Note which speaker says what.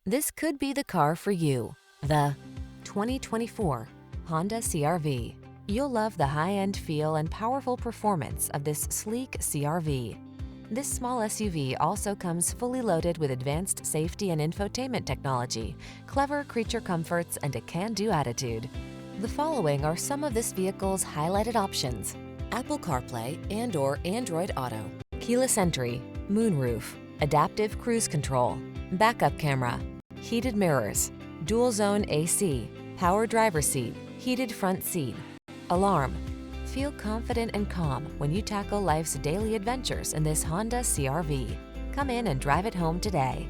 Speaker 1: This could be the car for you. The 2024 Honda CR-V. You'll love the high-end feel and powerful performance of this sleek CR-V. This small SUV also comes fully loaded with advanced safety and infotainment technology, clever creature comforts, and a can-do attitude. The following are some of this vehicle's highlighted options: Apple CarPlay and/or Android Auto, keyless entry, moonroof, adaptive cruise control, backup camera, heated mirrors, dual zone AC, power driver seat, heated front seat, alarm. Feel confident and calm when you tackle life's daily adventures in this Honda CR-V. Come in and drive it home today.